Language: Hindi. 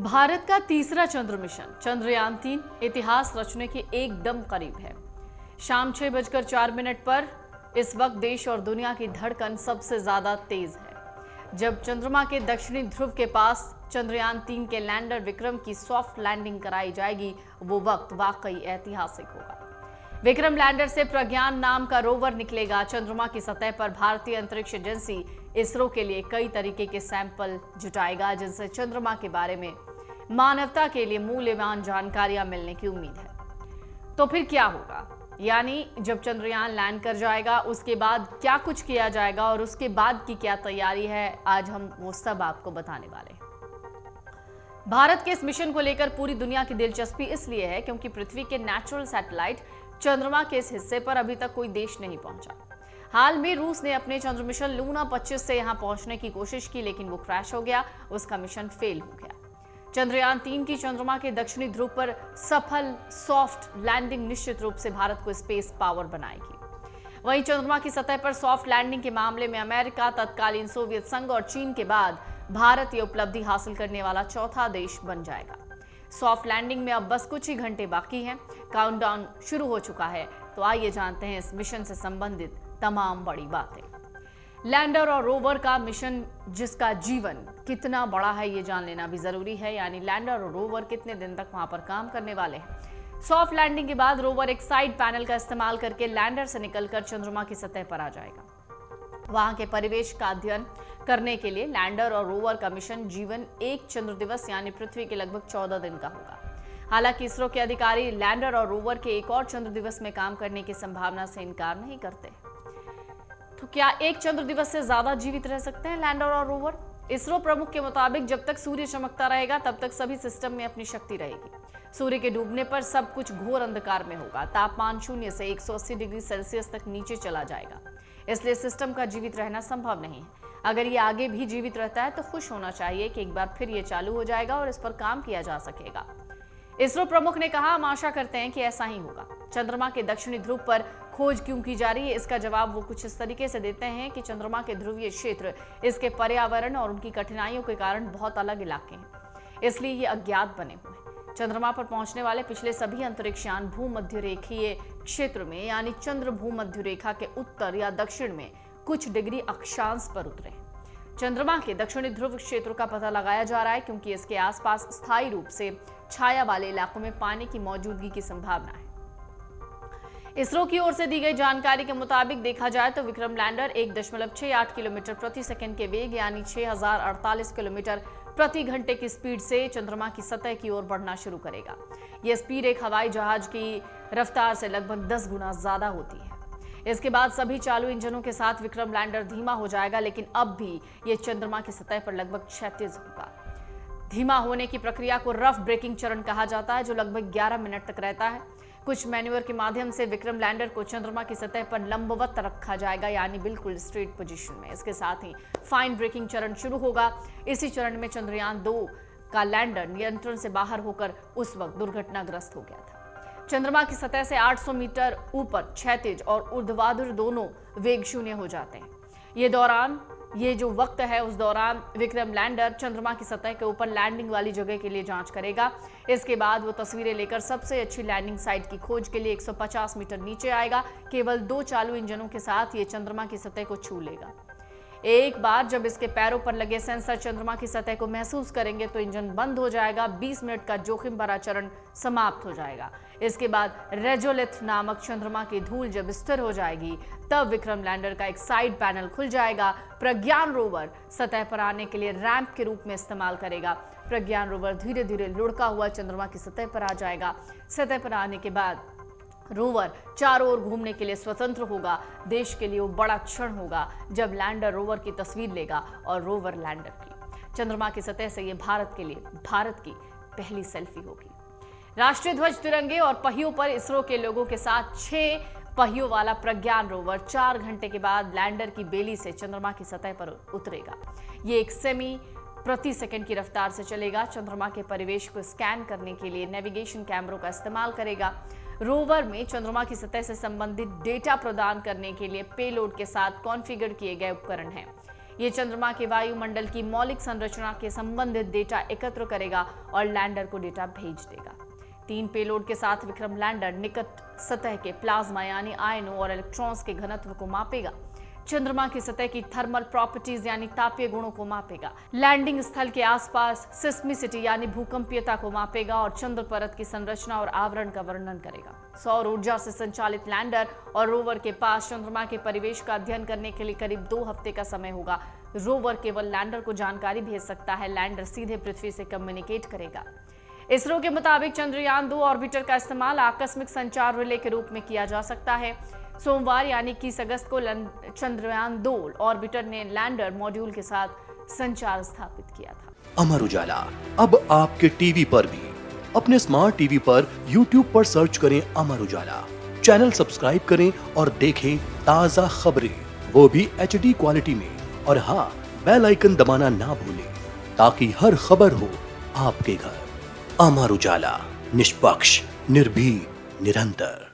भारत का तीसरा चंद्र मिशन चंद्रयान-3 इतिहास रचने के एकदम करीब है। शाम 6:04 पर इस वक्त देश और दुनिया की धड़कन सबसे ज्यादा तेज है। जब चंद्रमा के दक्षिणी ध्रुव के पास चंद्रयान-3 के लैंडर विक्रम की सॉफ्ट लैंडिंग कराई जाएगी, वो वक्त वाकई ऐतिहासिक होगा। विक्रम लैंडर से प्रज्ञान नाम का रोवर निकलेगा। चंद्रमा की सतह पर भारतीय अंतरिक्ष एजेंसी इसरो के लिए कई तरीके के सैंपल जुटाएगा, जिनसे चंद्रमा के बारे में मानवता के लिए मूल्यवान जानकारियां मिलने की उम्मीद है। तो फिर क्या होगा, यानी जब चंद्रयान लैंड कर जाएगा उसके बाद क्या कुछ किया जाएगा और उसके बाद की क्या तैयारी है, आज हम वो सब आपको बताने वाले हैं। भारत के इस मिशन को लेकर पूरी दुनिया की दिलचस्पी इसलिए है क्योंकि पृथ्वी के नेचुरल सैटेलाइट चंद्रमा के इस हिस्से पर अभी तक कोई देश नहीं पहुंचा। हाल में रूस ने अपने चंद्र मिशन लूना 25 से यहां पहुंचने की कोशिश की, लेकिन वो क्रैश हो गया, उसका मिशन फेल हो गया। चंद्रयान-3 की चंद्रमा के दक्षिणी ध्रुव पर सफल सॉफ्ट लैंडिंग निश्चित रूप से भारत को स्पेस पावर बनाएगी। वहीं चंद्रमा की सतह पर सॉफ्ट लैंडिंग के मामले में अमेरिका, तत्कालीन सोवियत संघ और चीन के बाद भारत ये उपलब्धि हासिल करने वाला चौथा देश बन जाएगा। सॉफ्ट लैंडिंग में अब बस कुछ ही घंटे बाकी हैं, काउंटडाउन शुरू हो चुका है। तो आइए जानते हैं इस मिशन से संबंधित तमाम बड़ी बातें। लैंडर और रोवर का मिशन जिसका जीवन कितना बड़ा है ये जान लेना भी जरूरी है, यानी लैंडर और रोवर कितने दिन तक वहां पर काम करने वाले हैं। सॉफ्ट लैंडिंग के बाद रोवर एक साइड पैनल का इस्तेमाल करके लैंडर से निकलकर चंद्रमा की सतह पर आ जाएगा। वहां के परिवेश का अध्ययन करने के लिए लैंडर और रोवर का मिशन जीवन एक चंद्र दिवस यानी पृथ्वी के लगभग 14 दिन का होगा। हालांकि इसरो के अधिकारी लैंडर और रोवर के एक और चंद्र दिवस में काम करने की संभावना से इनकार नहीं करते। तो क्या एक चंद्र दिवस से ज्यादा जीवित रह सकते हैं लैंडर और रोवर? इसरो प्रमुख के मुताबिक जब तक सूर्य चमकता रहेगा तब तक सभी सिस्टम में अपनी शक्ति रहेगी। सूर्य के डूबने पर सब कुछ घोर अंधकार में होगा। तापमान 0 से 180 डिग्री सेल्सियस तक नीचे चला जाएगा, इसलिए सिस्टम का जीवित रहना संभव नहीं है। अगर ये आगे भी जीवित रहता है तो खुश होना चाहिए कि एक बार फिर ये चालू हो जाएगा और इस पर काम किया जा सकेगा। इसरो प्रमुख ने कहा, हम आशा करते हैं कि ऐसा ही होगा। चंद्रमा के दक्षिणी ध्रुव पर खोज क्यों की जा रही है, इसका जवाब वो कुछ इस तरीके से देते हैं कि चंद्रमा के ध्रुवीय क्षेत्र, इसके पर्यावरण और उनकी कठिनाइयों के कारण बहुत अलग इलाके हैं, इसलिए ये अज्ञात बने हुए हैं। चंद्रमा पर पहुंचने वाले पिछले सभी अंतरिक्षयान भूमध्य रेखीय क्षेत्र में यानी चंद्र भूमध्य रेखा के उत्तर या दक्षिण में कुछ डिग्री अक्षांश पर उतरे। चंद्रमा के दक्षिणी ध्रुव क्षेत्र का पता लगाया जा रहा है क्योंकि इसके आसपास स्थायी रूप से छाया वाले इलाकों में पानी की मौजूदगी की संभावना है। इसरो की ओर से दी गई जानकारी के मुताबिक देखा जाए तो विक्रम लैंडर 1.68 किलोमीटर प्रति सेकंड के वेग यानी 6048 किलोमीटर प्रति घंटे की स्पीड से चंद्रमा की सतह की ओर बढ़ना शुरू करेगा। यह स्पीड एक हवाई जहाज की रफ्तार से लगभग 10 गुना ज्यादा होती है। इसके बाद सभी चालू इंजनों के साथ विक्रम लैंडर धीमा हो जाएगा, लेकिन अब भी यह चंद्रमा की सतह पर लगभग क्षैतिज होगा। धीमा होने की प्रक्रिया को रफ ब्रेकिंग चरण कहा जाता है, जो लगभग 11 मिनट तक रहता है। कुछ मैन्यूवर के माध्यम से विक्रम लैंडर को चंद्रमा की सतह पर लंबवत रखा जाएगा, यानी बिल्कुल स्ट्रेट पोजीशन में। इसके साथ ही फाइन ब्रेकिंग चरण शुरू होगा। इसी चरण में चंद्रयान-2 का लैंडर नियंत्रण से बाहर होकर उस वक्त दुर्घटनाग्रस्त हो गया था। चंद्रमा की सतह से 800 मीटर ऊपर क्षैतिज और ऊर्ध्वाधर दोनों वेग 0 हो जाते हैं। ये जो वक्त है उस दौरान विक्रम लैंडर चंद्रमा की सतह के ऊपर लैंडिंग वाली जगह के लिए जांच करेगा। इसके बाद वो तस्वीरें लेकर सबसे अच्छी लैंडिंग साइट की खोज के लिए 150 मीटर नीचे आएगा। केवल 2 चालू इंजनों के साथ ये चंद्रमा की सतह को छू लेगा। एक बार जब इसके पैरों पर लगे सेंसर चंद्रमा की सतह को महसूस करेंगे तो इंजन बंद हो जाएगा। 20 मिनट का जोखिम भरा चरण समाप्त हो जाएगा। इसके बाद रेजोलिथ नामक चंद्रमा की धूल जब स्थिर हो जाएगी तब विक्रम लैंडर का एक साइड पैनल खुल जाएगा। प्रज्ञान रोवर सतह पर आने के लिए रैंप के रूप में इस्तेमाल करेगा। प्रज्ञान रोवर धीरे धीरे लुढ़का हुआ चंद्रमा की सतह पर आ जाएगा। सतह पर आने के बाद रोवर चारों ओर घूमने के लिए स्वतंत्र होगा। देश के लिए वो बड़ा क्षण होगा जब लैंडर रोवर की तस्वीर लेगा और रोवर लैंडर की। चंद्रमा की सतह से ये भारत के लिए भारत की पहली सेल्फी होगी। राष्ट्रीय ध्वज तिरंगे और पहियों पर इसरो के लोगों के साथ 6 पहियों वाला प्रज्ञान रोवर 4 घंटे के बाद लैंडर की बेली से चंद्रमा की सतह पर उतरेगा। ये 1 सेमी प्रति सेकंड की रफ्तार से चलेगा। चंद्रमा के परिवेश को स्कैन करने के लिए नेविगेशन कैमरों का इस्तेमाल करेगा। रोवर में चंद्रमा की सतह से संबंधित डेटा प्रदान करने के लिए पेलोड के साथ कॉन्फ़िगर किए गए उपकरण हैं। ये चंद्रमा के वायुमंडल की मौलिक संरचना के संबंधित डेटा एकत्र करेगा और लैंडर को डेटा भेज देगा। 3 पेलोड के साथ विक्रम लैंडर निकट सतह के प्लाज्मा यानी आयनों और इलेक्ट्रॉन्स के घनत्व को मापेगा। चंद्रमा की सतह की थर्मल प्रॉपर्टीज यानी तापीय गुणों को मापेगा। लैंडिंग स्थल के आसपास सिस्मिसिटी यानी भूकंपीयता को मापेगा और चंद्र परत की संरचना और आवरण का वर्णन करेगा। सौर ऊर्जा से संचालित लैंडर और रोवर के पास चंद्रमा के परिवेश का अध्ययन करने के लिए करीब 2 हफ्ते का समय होगा। रोवर केवल लैंडर को जानकारी भेज सकता है, लैंडर सीधे पृथ्वी से कम्युनिकेट करेगा। इसरो के मुताबिक चंद्रयान 2 ऑर्बिटर का इस्तेमाल आकस्मिक संचार रिले के रूप में किया जा सकता है। सोमवार यानी 21 अगस्त को चंद्रयान 2 ऑर्बिटर ने लैंडर मॉड्यूल के साथ संचार स्थापित किया था। अमर उजाला अब आपके टीवी पर भी। अपने स्मार्ट टीवी पर YouTube पर सर्च करें अमर उजाला, चैनल सब्सक्राइब करें और देखें ताजा खबरें, वो भी HD क्वालिटी में। और हाँ, बेल आइकन दबाना ना भूलें ताकि हर खबर हो आपके घर। अमर उजाला, निष्पक्ष, निर्भीक, निरंतर।